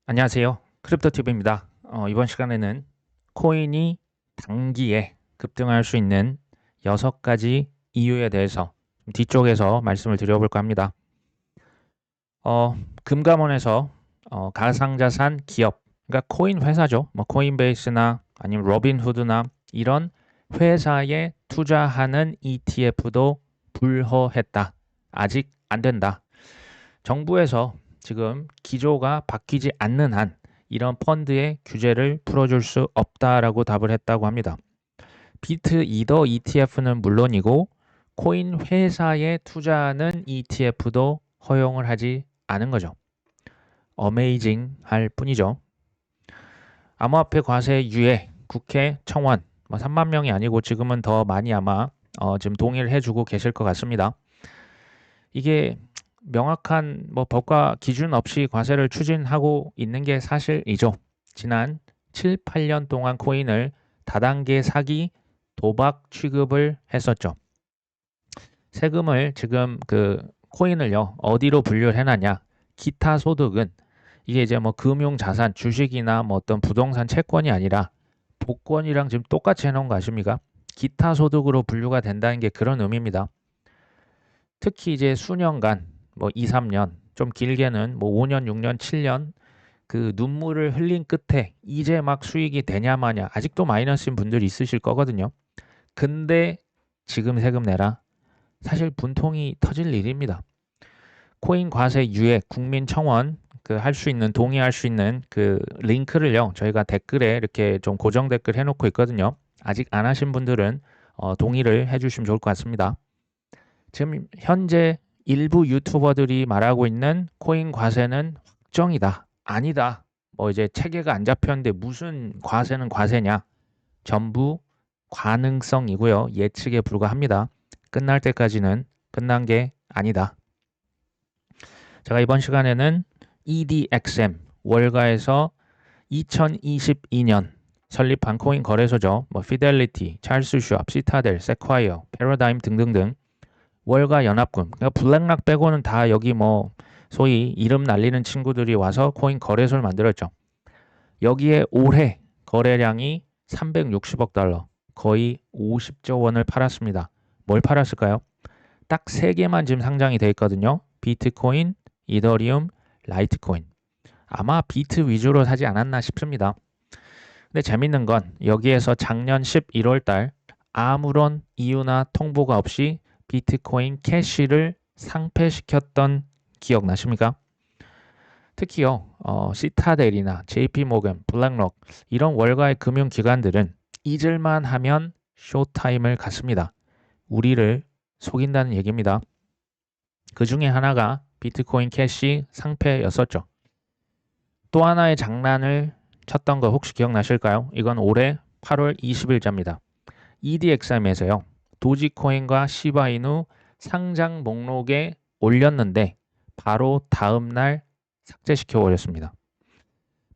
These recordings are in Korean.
안녕하세요. 크립토TV입니다. 이번 시간에는 코인이 단기에 급등할 수 있는 6가지 이유에 대해서 뒤쪽에서 말씀을 드려볼까 합니다. 금감원에서 가상자산 기업, 그러니까 코인 회사죠. 뭐 코인베이스나 아니면 로빈후드나 이런 회사에 투자하는 ETF도 불허했다. 아직 안 된다. 정부에서 지금 기조가 바뀌지 않는 한 이런 펀드의 규제를 풀어줄 수 없다라고 답을 했다고 합니다. 비트 이더 ETF는 물론이고 코인 회사에 투자하는 ETF도 허용을 하지 않은 거죠. 어메이징 할 뿐이죠. 암호화폐 과세 유예, 국회 청원, 3만 명이 아니고 지금은 더 많이 아마 지금 동의를 해주고 계실 것 같습니다. 이게 명확한 법과 기준 없이 과세를 추진하고 있는 게 사실이죠. 지난 7, 8년 동안 코인을 다단계 사기, 도박 취급을 했었죠. 세금을 지금 코인을요, 어디로 분류를 해놨냐? 기타 소득은 이게 이제 금융 자산, 주식이나 어떤 부동산 채권이 아니라 복권이랑 지금 똑같이 해놓은 거 아십니까? 기타 소득으로 분류가 된다는 게 그런 의미입니다. 특히 이제 수년간 2, 3년, 좀 길게는 5년, 6년, 7년 그 눈물을 흘린 끝에 이제 막 수익이 되냐 마냐 아직도 마이너스인 분들이 있으실 거거든요. 근데 지금 세금 내라. 사실 분통이 터질 일입니다. 코인 과세 유예 국민청원 할 수 있는 동의할 수 있는 그 링크를요. 저희가 댓글에 이렇게 좀 고정 댓글 해놓고 있거든요. 아직 안 하신 분들은 동의를 해주시면 좋을 것 같습니다. 지금 현재 일부 유튜버들이 말하고 있는 코인 과세는 확정이다. 아니다. 이제 체계가 안 잡혔는데 무슨 과세는 과세냐. 전부 가능성이고요. 예측에 불과합니다. 끝날 때까지는 끝난 게 아니다. 제가 이번 시간에는 EDXM 월가에서 2022년 설립한 코인 거래소죠. 피델리티, 찰스 슈왑, 시타델, 세콰이어, 패러다임 등등등 월가 연합군, 그러니까 블랙락 빼고는 다 여기 소위 이름 날리는 친구들이 와서 코인 거래소를 만들었죠. 여기에 올해 거래량이 360억 달러, 거의 50조 원을 팔았습니다. 뭘 팔았을까요? 딱 3개만 지금 상장이 돼 있거든요. 비트코인, 이더리움, 라이트코인. 아마 비트 위주로 사지 않았나 싶습니다. 근데 재밌는 건 여기에서 작년 11월 달 아무런 이유나 통보가 없이 비트코인 캐시를 상폐시켰던 기억 나십니까? 특히요, 시타델이나 JP모건, 블랙록 이런 월가의 금융기관들은 잊을만 하면 쇼타임을 갖습니다. 우리를 속인다는 얘기입니다. 그 중에 하나가 비트코인 캐시 상폐였었죠. 또 하나의 장난을 쳤던 거 혹시 기억나실까요? 이건 올해 8월 20일자입니다. EDXM에서요. 도지코인과 시바이누 상장 목록에 올렸는데 바로 다음날 삭제시켜 버렸습니다.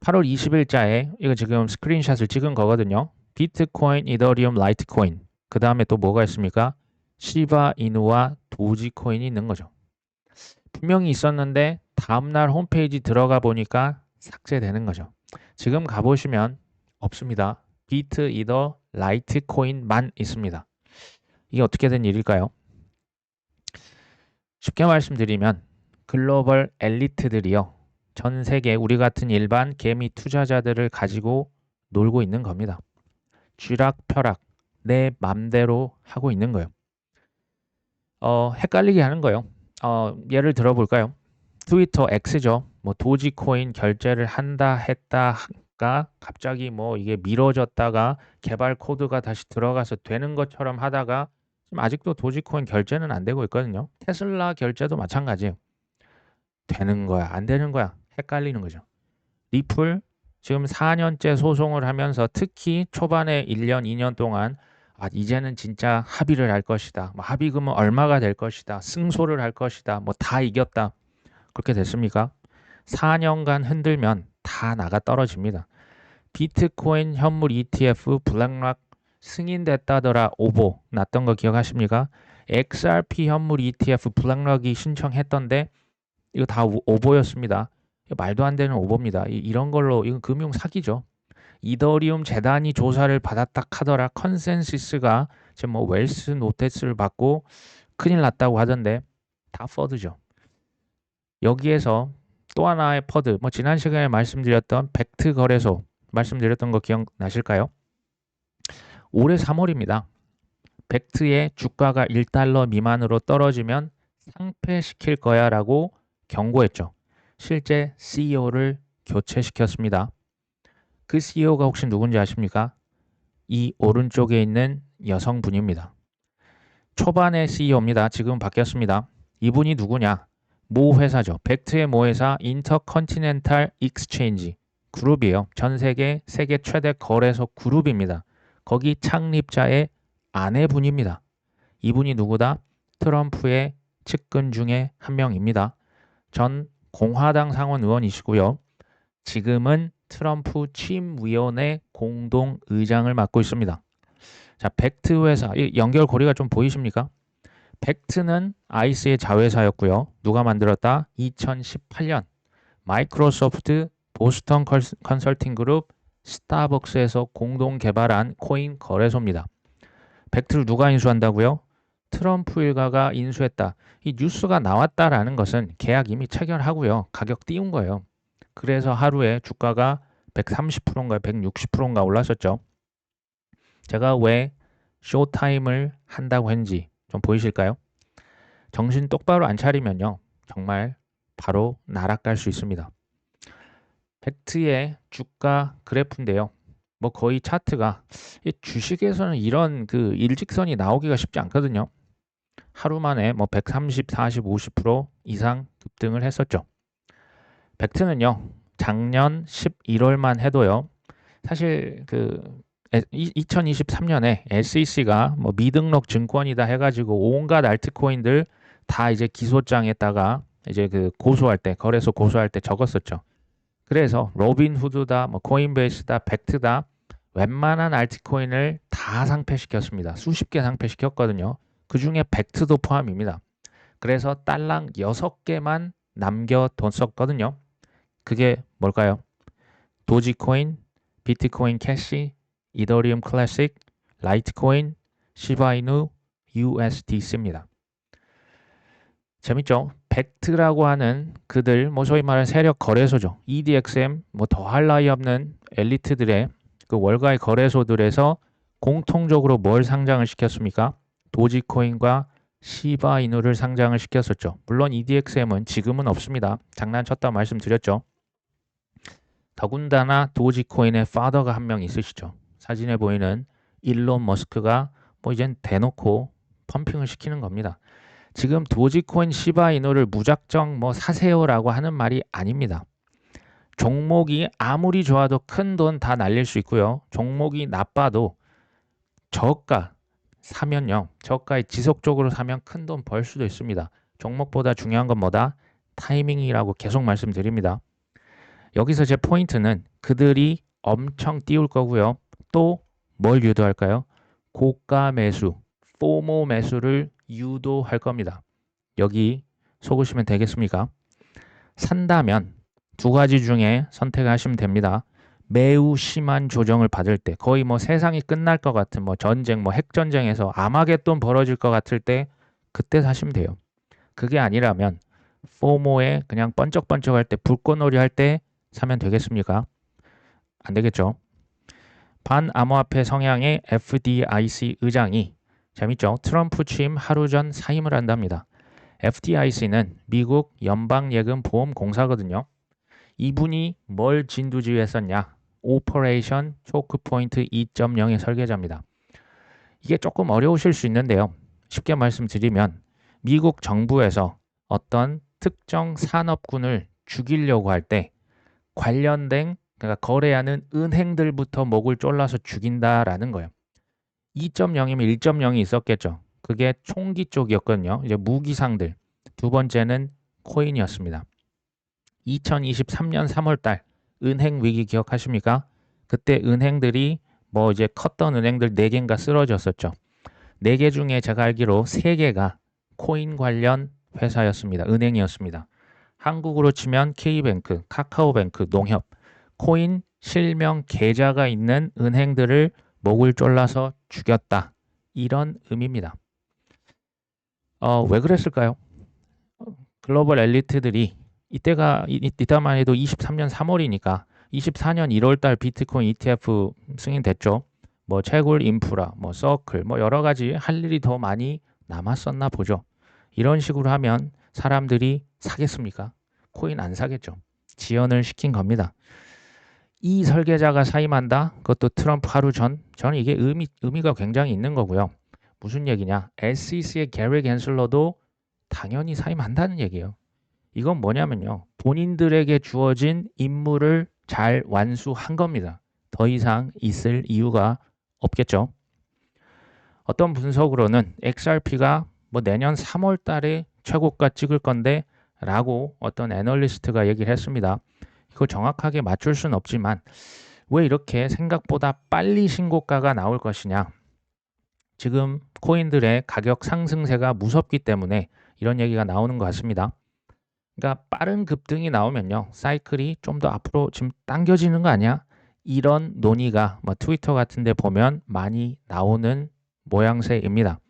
8월 20일자에 이거 지금 스크린샷을 찍은 거거든요. 비트코인, 이더리움, 라이트코인. 그 다음에 또 뭐가 있습니까? 시바이누와 도지코인이 있는 거죠. 분명히 있었는데 다음날 홈페이지 들어가 보니까 삭제되는 거죠. 지금 가보시면 없습니다. 비트, 이더, 라이트코인만 있습니다. 이게 어떻게 된 일일까요? 쉽게 말씀드리면 글로벌 엘리트들이요. 전 세계 우리 같은 일반 개미 투자자들을 가지고 놀고 있는 겁니다. 쥐락펴락 내 맘대로 하고 있는 거예요. 헷갈리게 하는 거예요. 예를 들어볼까요? 트위터 X죠. 도지코인 결제를 한다 했다가 갑자기 이게 미뤄졌다가 개발 코드가 다시 들어가서 되는 것처럼 하다가 지금 아직도 도지코인 결제는 안 되고 있거든요. 테슬라 결제도 마찬가지예요. 되는 거야, 안 되는 거야. 헷갈리는 거죠. 리플 지금 4년째 소송을 하면서 특히 초반에 1년, 2년 동안 이제는 진짜 합의를 할 것이다. 합의금은 얼마가 될 것이다. 승소를 할 것이다. 다 이겼다. 그렇게 됐습니까? 4년간 흔들면 다 나가 떨어집니다. 비트코인 현물 ETF 블랙락 승인됐다더라 오보 났던 거 기억하십니까? XRP 현물 ETF 블랙락이 신청했던데 이거 다 오보였습니다. 말도 안 되는 오보입니다. 이런 걸로 이건 금융 사기죠. 이더리움 재단이 조사를 받았다 하더라. 컨센시스가 지금 뭐 웰스 노테스를 받고 큰일 났다고 하던데 다 퍼드죠. 여기에서 또 하나의 퍼드, 뭐 지난 시간에 말씀드렸던 벡트 거래소 말씀드렸던 거 기억나실까요? 올해 3월입니다. 벡트의 주가가 1달러 미만으로 떨어지면 상폐시킬 거야 라고 경고했죠. 실제 CEO를 교체시켰습니다. 그 CEO가 혹시 누군지 아십니까? 이 오른쪽에 있는 여성분입니다. 초반의 CEO입니다. 지금 바뀌었습니다. 이분이 누구냐? 모 회사죠. 벡트의 모 회사 인터컨티넨탈 익스체인지 그룹이에요. 전 세계 최대 거래소 그룹입니다. 거기 창립자의 아내분입니다. 이분이 누구다? 트럼프의 측근 중에 한 명입니다. 전 공화당 상원 의원이시고요. 지금은 트럼프 취임위원회 공동의장을 맡고 있습니다. 자, 벡트 회사, 이 연결고리가 좀 보이십니까? 벡트는 아이스의 자회사였고요. 누가 만들었다? 2018년 마이크로소프트, 보스턴 컨설팅 그룹, 스타벅스에서 공동 개발한 코인 거래소입니다. 벡트를 누가 인수한다고요? 트럼프 일가가 인수했다. 이 뉴스가 나왔다라는 것은 계약 이미 체결하고요. 가격 띄운 거예요. 그래서 하루에 주가가 130%인가 160%인가 올랐었죠. 제가 왜 쇼타임을 한다고 했는지 좀 보이실까요? 정신 똑바로 안 차리면요. 정말 바로 날아갈 수 있습니다. 벡트의 주가 그래프인데요. 뭐 거의 차트가 주식에서는 이런 그 일직선이 나오기가 쉽지 않거든요. 하루 만에 뭐 130, 40, 50% 이상 급등을 했었죠. 벡트는요. 작년 11월만 해도요. 사실 그 2023년에 SEC가 뭐 미등록 증권이다 해가지고 온갖 알트코인들 다 이제 기소장에다가 이제 그 고소할 때 거래소 고소할 때 적었었죠. 그래서 로빈후드다, 뭐 코인베이스다, 벡트다 웬만한 알트코인을 다 상폐시켰습니다. 수십 개 상폐시켰거든요. 그 중에 벡트도 포함입니다. 그래서 딸랑 6개만 남겨뒀었거든요. 그게 뭘까요? 도지코인, 비트코인 캐시, 이더리움 클래식, 라이트코인, 시바이누, USDC입니다. 재밌죠? 벡트라고 하는 그들 뭐 소위 말하는 세력 거래소죠. EDXM 뭐 더할 나위 없는 엘리트들의 그 월가의 거래소들에서 공통적으로 뭘 상장을 시켰습니까? 도지코인과 시바이누를 상장을 시켰었죠. 물론 EDXM은 지금은 없습니다. 장난쳤다 말씀드렸죠. 더군다나 도지코인의 파더가 한 명 있으시죠. 사진에 보이는 일론 머스크가 뭐 이젠 대놓고 펌핑을 시키는 겁니다. 지금 도지코인 시바이누를 무작정 뭐 사세요라고 하는 말이 아닙니다. 종목이 아무리 좋아도 큰 돈 다 날릴 수 있고요. 종목이 나빠도 저가 사면요. 저가에 지속적으로 사면 큰 돈 벌 수도 있습니다. 종목보다 중요한 건 뭐다? 타이밍이라고 계속 말씀드립니다. 여기서 제 포인트는 그들이 엄청 띄울 거고요. 또 뭘 유도할까요? 고가 매수, 포모 매수를 유도할 겁니다. 여기 속으시면 되겠습니까? 산다면 두 가지 중에 선택하시면 됩니다. 매우 심한 조정을 받을 때, 거의 뭐 세상이 끝날 것 같은 뭐 전쟁, 뭐 핵전쟁에서 아마겟돈 벌어질 것 같을 때 그때 사시면 돼요. 그게 아니라면 포모에 그냥 번쩍번쩍할 때, 불꽃놀이 할 때 사면 되겠습니까? 안 되겠죠. 반암호화폐 성향의 FDIC 의장이 재밌죠? 트럼프 취임 하루 전 사임을 한답니다. FDIC는 미국 연방예금보험공사거든요. 이분이 뭘 진두지휘했었냐? 오퍼레이션 초크 포인트 2.0의 설계자입니다. 이게 조금 어려우실 수 있는데요. 쉽게 말씀드리면 미국 정부에서 어떤 특정 산업군을 죽이려고 할 때 관련된 그러니까 거래하는 은행들부터 목을 졸라서 죽인다라는 거예요. 2.0이면 1.0이 있었겠죠. 그게 총기 쪽이었거든요. 이제 무기상들. 두 번째는 코인이었습니다. 2023년 3월달 은행 위기 기억하십니까? 그때 은행들이 뭐 이제 컸던 은행들 4개인가 쓰러졌었죠. 4개 중에 제가 알기로 3개가 코인 관련 회사였습니다. 은행이었습니다. 한국으로 치면 K뱅크, 카카오뱅크, 농협, 코인 실명 계좌가 있는 은행들을 목을 졸라서 죽였다. 이런 의미입니다. 왜 그랬을까요? 글로벌 엘리트들이 이때만 해도 23년 3월이니까 24년 1월 달 비트코인 ETF 승인됐죠. 뭐 채굴 인프라, 뭐 서클, 뭐 여러 가지 할 일이 더 많이 남았었나 보죠. 이런 식으로 하면 사람들이 사겠습니까? 코인 안 사겠죠. 지연을 시킨 겁니다. 이 설계자가 사임한다? 그것도 트럼프 하루 전? 저는 이게 의미가 굉장히 있는 거고요. 무슨 얘기냐? SEC의 게리 갠슬러도 당연히 사임한다는 얘기예요. 이건 뭐냐면요. 본인들에게 주어진 임무를 잘 완수한 겁니다. 더 이상 있을 이유가 없겠죠. 어떤 분석으로는 XRP가 뭐 내년 3월 달에 최고가 찍을 건데 라고 어떤 애널리스트가 얘기를 했습니다. 이거 정확하게 맞출 수는 없지만 왜 이렇게 생각보다 빨리 신고가가 나올 것이냐. 지금 코인들의 가격 상승세가 무섭기 때문에 이런 얘기가 나오는 것 같습니다. 그러니까 빠른 급등이 나오면요. 사이클이 좀 더 앞으로 지금 당겨지는 거 아니야? 이런 논의가 뭐 트위터 같은 데 보면 많이 나오는 모양새입니다.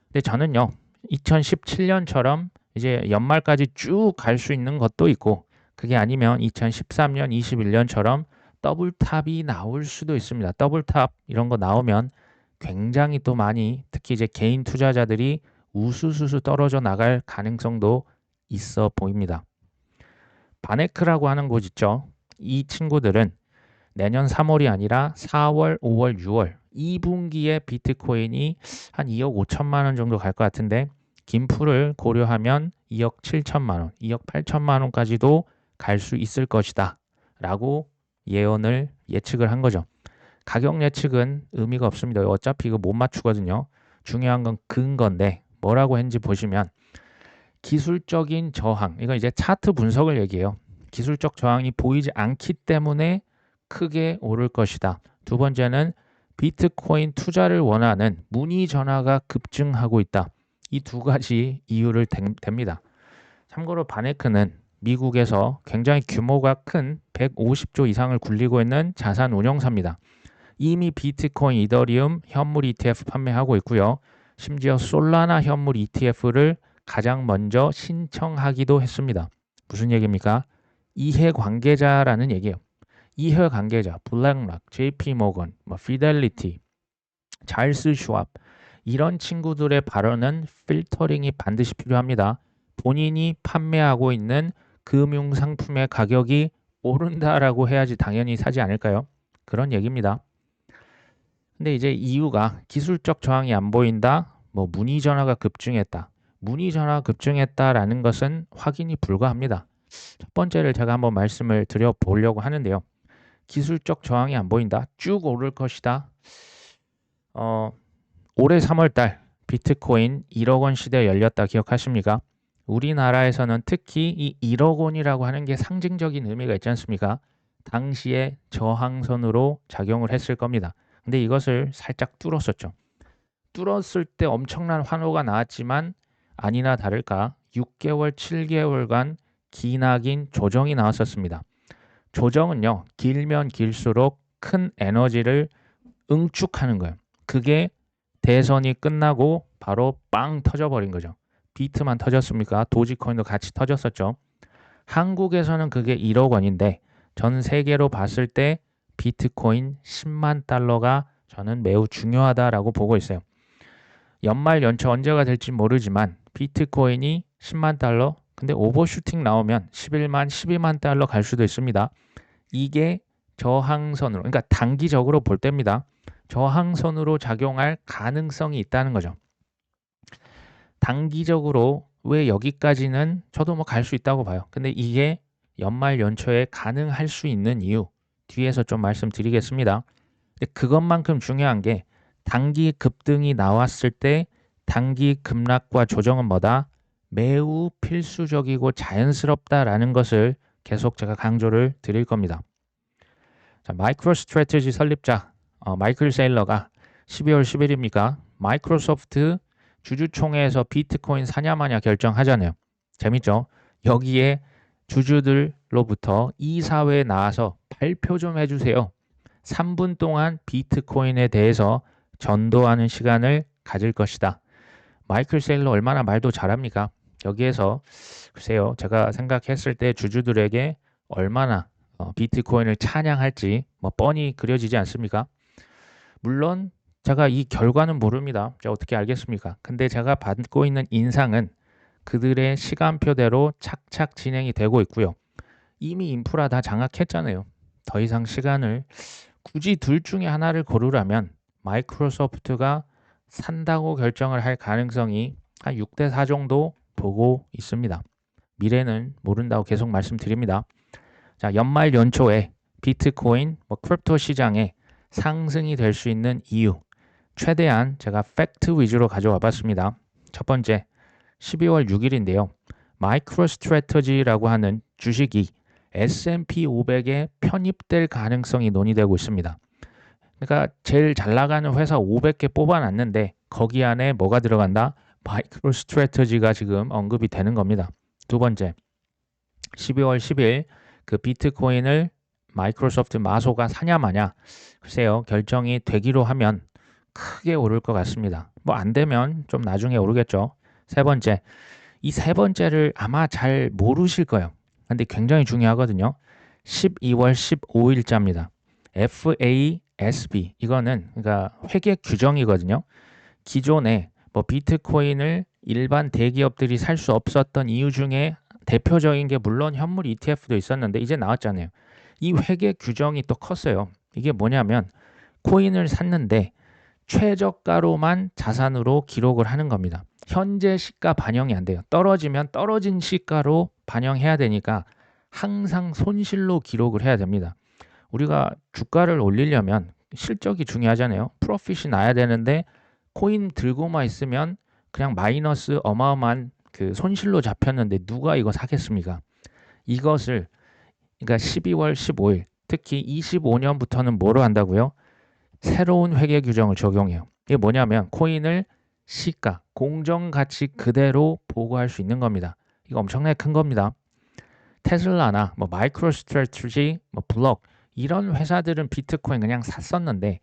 근데 저는요. 2017년처럼 이제 연말까지 쭉 갈 수 있는 것도 있고 그게 아니면 2013년, 21년처럼 더블탑이 나올 수도 있습니다. 더블탑 이런 거 나오면 굉장히 또 많이 특히 이제 개인 투자자들이 우수수수 떨어져 나갈 가능성도 있어 보입니다. 바네크라고 하는 곳 있죠. 이 친구들은 내년 3월이 아니라 4월, 5월, 6월 2분기에 비트코인이 한 2억 5천만 원 정도 갈 것 같은데 김풀을 고려하면 2억 7천만 원, 2억 8천만 원까지도 갈 수 있을 것이다 라고 예측을 한 거죠. 가격 예측은 의미가 없습니다. 어차피 이거 못 맞추거든요. 중요한 건 근거인데 뭐라고 했는지 보시면 기술적인 저항, 이건 이제 차트 분석을 얘기해요. 기술적 저항이 보이지 않기 때문에 크게 오를 것이다. 두 번째는 비트코인 투자를 원하는 문의 전화가 급증하고 있다. 이 두 가지 이유를 댑니다. 참고로 바네크는 미국에서 굉장히 규모가 큰 150조 이상을 굴리고 있는 자산 운용사입니다. 이미 비트코인, 이더리움 현물 ETF 판매하고 있고요. 심지어 솔라나 현물 ETF를 가장 먼저 신청하기도 했습니다. 무슨 얘기입니까? 이해관계자라는 얘기예요. 이해관계자, 블랙락, JP모건, 피델리티, 찰스 슈왑 이런 친구들의 발언은 필터링이 반드시 필요합니다. 본인이 판매하고 있는 금융상품의 가격이 오른다라고 해야지 당연히 사지 않을까요? 그런 얘기입니다. 근데 이제 이유가 기술적 저항이 안 보인다, 문의 전화가 급증했다. 문의 전화가 급증했다라는 것은 확인이 불가합니다. 첫 번째를 제가 한번 말씀을 드려보려고 하는데요. 기술적 저항이 안 보인다. 쭉 오를 것이다. 올해 3월 달 비트코인 1억 원 시대 열렸다 기억하십니까? 우리나라에서는 특히 이 1억 원이라고 하는 게 상징적인 의미가 있지 않습니까? 당시에 저항선으로 작용을 했을 겁니다. 근데 이것을 살짝 뚫었었죠. 뚫었을 때 엄청난 환호가 나왔지만 아니나 다를까 6개월, 7개월간 기나긴 조정이 나왔었습니다. 조정은요, 길면 길수록 큰 에너지를 응축하는 거예요. 그게 대선이 끝나고 바로 빵 터져버린 거죠. 비트만 터졌습니까? 도지코인도 같이 터졌었죠. 한국에서는 그게 1억 원인데 전 세계로 봤을 때 비트코인 10만 달러가 저는 매우 중요하다라고 보고 있어요. 연말 연초 언제가 될지 모르지만 비트코인이 10만 달러, 근데 오버슈팅 나오면 11만, 12만 달러 갈 수도 있습니다. 이게 저항선으로, 그러니까 단기적으로 볼 때입니다. 저항선으로 작용할 가능성이 있다는 거죠. 단기적으로 왜 여기까지는 저도 갈 수 있다고 봐요. 근데 이게 연말 연초에 가능할 수 있는 이유 뒤에서 좀 말씀드리겠습니다. 근데 그것만큼 중요한 게 단기 급등이 나왔을 때 단기 급락과 조정은 뭐다? 매우 필수적이고 자연스럽다라는 것을 계속 제가 강조를 드릴 겁니다. 자, 마이크로 스트래티지 설립자 마이클 세일러가 12월 10일입니까? 마이크로소프트 주주총회에서 비트코인 사냐 마냐 결정하잖아요. 재밌죠? 여기에 주주들로부터 이사회에 나와서 발표 좀 해주세요. 3분 동안 비트코인에 대해서 전도하는 시간을 가질 것이다. 마이클 세일러 얼마나 말도 잘합니까? 여기에서 글쎄요, 제가 생각했을 때 주주들에게 얼마나 비트코인을 찬양할지 뭐 뻔히 그려지지 않습니까? 물론 제가 이 결과는 모릅니다. 제가 어떻게 알겠습니까? 근데 제가 받고 있는 인상은 그들의 시간표대로 착착 진행이 되고 있고요. 이미 인프라 다 장악했잖아요. 더 이상 시간을 굳이 둘 중에 하나를 고르라면 마이크로소프트가 산다고 결정을 할 가능성이 한 6대 4 정도 보고 있습니다. 미래는 모른다고 계속 말씀드립니다. 자, 연말 연초에 비트코인, 크립토 시장에 상승이 될 수 있는 이유, 최대한 제가 팩트 위주로 가져와 봤습니다. 첫 번째, 12월 6일인데요. 마이크로스트래터지라고 하는 주식이 S&P 500에 편입될 가능성이 논의되고 있습니다. 그러니까 제일 잘 나가는 회사 500개 뽑아놨는데 거기 안에 뭐가 들어간다? 마이크로스트래터지가 지금 언급이 되는 겁니다. 두 번째, 12월 10일 그 비트코인을 마이크로소프트 마소가 사냐 마냐 글쎄요, 결정이 되기로 하면 크게 오를 것 같습니다. 뭐 안 되면 좀 나중에 오르겠죠. 세 번째, 이 세 번째를 아마 잘 모르실 거예요. 근데 굉장히 중요하거든요. 12월 15일자입니다. FASB 이거는 그러니까 회계 규정이거든요. 기존에 뭐 비트코인을 일반 대기업들이 살 수 없었던 이유 중에 대표적인 게 물론 현물 ETF도 있었는데 이제 나왔잖아요. 이 회계 규정이 또 컸어요. 이게 뭐냐면 코인을 샀는데 최저가로만 자산으로 기록을 하는 겁니다. 현재 시가 반영이 안 돼요. 떨어지면 떨어진 시가로 반영해야 되니까 항상 손실로 기록을 해야 됩니다. 우리가 주가를 올리려면 실적이 중요하잖아요. 프로핏이 나야 되는데 코인 들고만 있으면 그냥 마이너스 어마어마한 그 손실로 잡혔는데 누가 이거 사겠습니까? 이것을 그러니까 12월 15일 특히 25년부터는 뭐로 한다고요? 새로운 회계 규정을 적용해요. 이게 뭐냐면 코인을 시가, 공정가치 그대로 보고할 수 있는 겁니다. 이거 엄청나게 큰 겁니다. 테슬라나 마이크로스트래티지, 블록 이런 회사들은 비트코인 그냥 샀었는데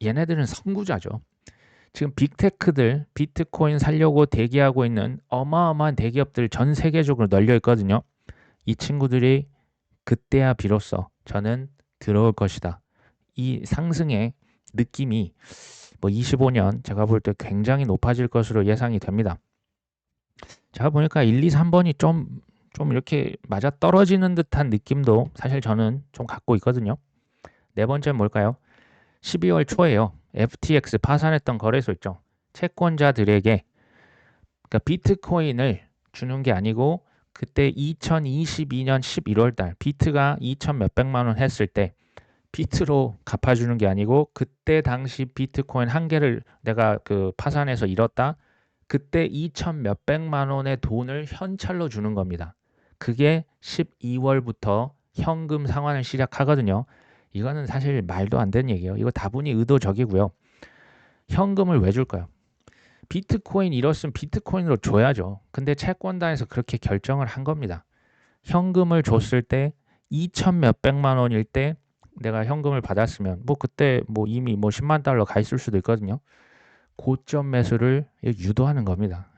얘네들은 선구자죠. 지금 빅테크들 비트코인 살려고 대기하고 있는 어마어마한 대기업들 전 세계적으로 널려 있거든요. 이 친구들이 그때야 비로소 저는 들어올 것이다. 이 상승의 느낌이 25년 제가 볼 때 굉장히 높아질 것으로 예상이 됩니다. 제가 보니까 1, 2, 3번이 좀 이렇게 맞아 떨어지는 듯한 느낌도 사실 저는 좀 갖고 있거든요. 네 번째는 뭘까요? 12월 초에요. FTX 파산했던 거래소 있죠. 채권자들에게 그러니까 비트코인을 주는 게 아니고 그때 2022년 11월 달 비트가 2천 몇백만 원 했을 때 비트로 갚아주는 게 아니고 그때 당시 비트코인 한 개를 내가 그 파산해서 잃었다. 그때 2천 몇백만 원의 돈을 현찰로 주는 겁니다. 그게 12월부터 현금 상환을 시작하거든요. 이거는 사실 말도 안 되는 얘기예요. 이거 다분히 의도적이고요. 현금을 왜 줄까요? 비트코인 잃었으면 비트코인으로 줘야죠. 근데 채권단에서 그렇게 결정을 한 겁니다. 현금을 줬을 때 2천 몇백만 원일 때 내가 현금을 받았으면 그때 이미 10만 달러 가 있을 수도 있거든요. 고점 매수를 유도하는 겁니다.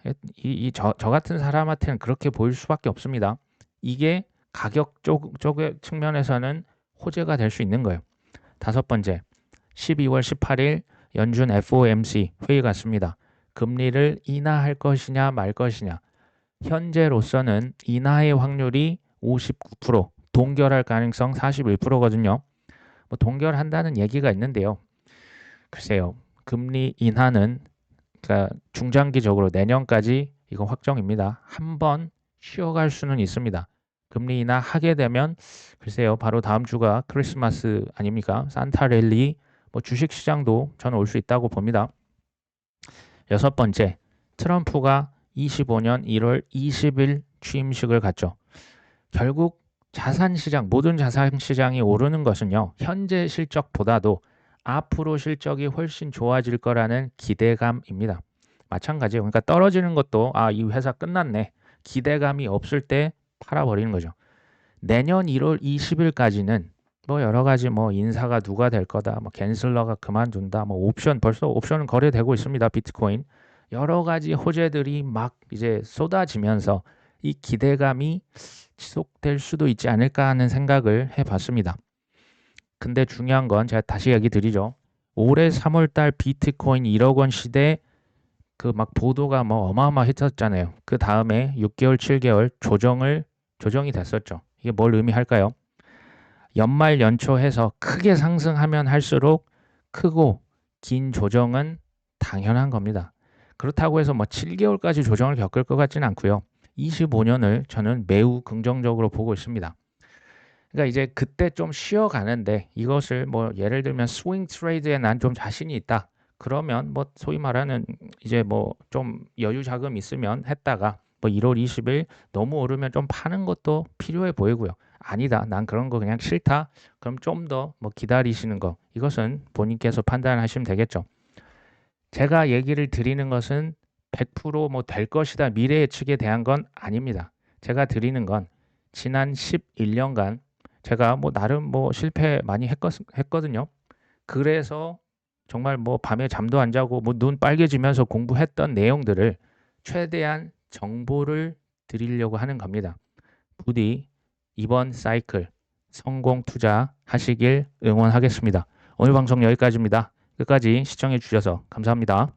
저 같은 사람한테는 그렇게 보일 수밖에 없습니다. 이게 가격 쪽의 측면에서는 호재가 될 수 있는 거예요. 다섯 번째, 12월 18일 연준 FOMC 회의가 있습니다. 금리를 인하할 것이냐 말 것이냐. 현재로서는 인하의 확률이 59%, 동결할 가능성 41%거든요. 동결한다는 얘기가 있는데요. 글쎄요. 금리 인하는 그러니까 중장기적으로 내년까지 이거 확정입니다. 한번 쉬어갈 수는 있습니다. 금리 인하 하게 되면 글쎄요. 바로 다음 주가 크리스마스 아닙니까? 산타랠리 주식 시장도 저는 올 수 있다고 봅니다. 여섯 번째, 트럼프가 25년 1월 20일 취임식을 갖죠. 결국 자산시장, 모든 자산시장이 오르는 것은요. 현재 실적보다도 앞으로 실적이 훨씬 좋아질 거라는 기대감입니다. 마찬가지예요. 그러니까 떨어지는 것도 이 회사 끝났네. 기대감이 없을 때 팔아버리는 거죠. 내년 1월 20일까지는 뭐 여러 가지 뭐 인사가 누가 될 거다, 뭐 갠슬러가 그만둔다, 뭐 옵션 벌써 옵션은 거래되고 있습니다. 비트코인 여러 가지 호재들이 막 이제 쏟아지면서 이 기대감이 지속될 수도 있지 않을까 하는 생각을 해봤습니다. 근데 중요한 건 제가 다시 얘기 드리죠. 올해 3월 달 비트코인 1억 원 시대 그 막 보도가 뭐 어마어마했었잖아요. 그 다음에 6개월, 7개월 조정이 됐었죠. 이게 뭘 의미할까요? 연말 연초해서 크게 상승하면 할수록 크고 긴 조정은 당연한 겁니다. 그렇다고 해서 뭐 7개월까지 조정을 겪을 것 같지는 않고요. 25년을 저는 매우 긍정적으로 보고 있습니다. 그러니까 이제 그때 좀 쉬어가는데 이것을 뭐 예를 들면 스윙 트레이드에 난 좀 자신이 있다. 그러면 뭐 소위 말하는 이제 뭐 좀 여유 자금 있으면 했다가 뭐 1월 20일 너무 오르면 좀 파는 것도 필요해 보이고요. 아니다. 난 그런 거 그냥 싫다. 그럼 좀 더 뭐 기다리시는 거. 이것은 본인께서 판단하시면 되겠죠. 제가 얘기를 드리는 것은 100%뭐 될 것이다. 미래 예측에 대한 건 아닙니다. 제가 드리는 건 지난 11년간 제가 뭐 나름 뭐 실패 많이 했거든요. 그래서 정말 뭐 밤에 잠도 안 자고 뭐 눈 빨개지면서 공부했던 내용들을 최대한 정보를 드리려고 하는 겁니다. 부디 이번 사이클 성공 투자하시길 응원하겠습니다. 오늘 방송 여기까지입니다. 끝까지 시청해 주셔서 감사합니다.